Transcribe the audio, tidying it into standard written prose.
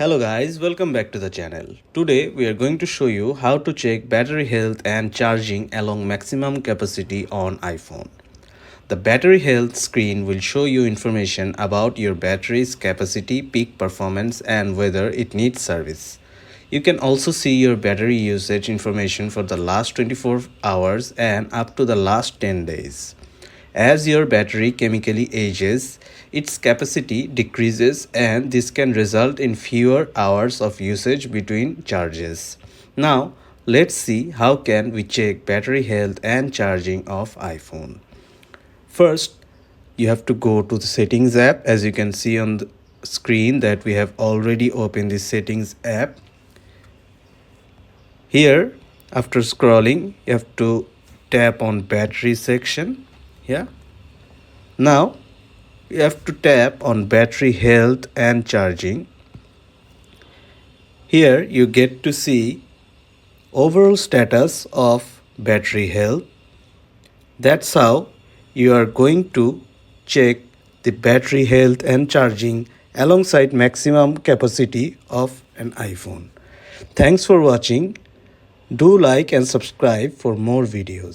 Hello guys, welcome back to the channel. Today we are going to show you how to check battery health and charging along maximum capacity on iPhone. The battery health screen will show you information about your battery's capacity, peak performance and whether it needs service. You can also see your battery usage information for the last 24 hours and up to the last 10 days. As your battery chemically ages, its capacity decreases and this can result in fewer hours of usage between charges. Now, let's see how can we check battery health and charging of iPhone. First, you have to go to the settings app. As you can see on the screen that we have already opened the settings app. Here, after scrolling, you have to tap on battery section. Yeah. Now, you have to tap on battery health and charging. Here you get to see overall status of battery health. That's how you are going to check the battery health and charging alongside maximum capacity of an iPhone. Thanks for watching. Do like and subscribe for more videos.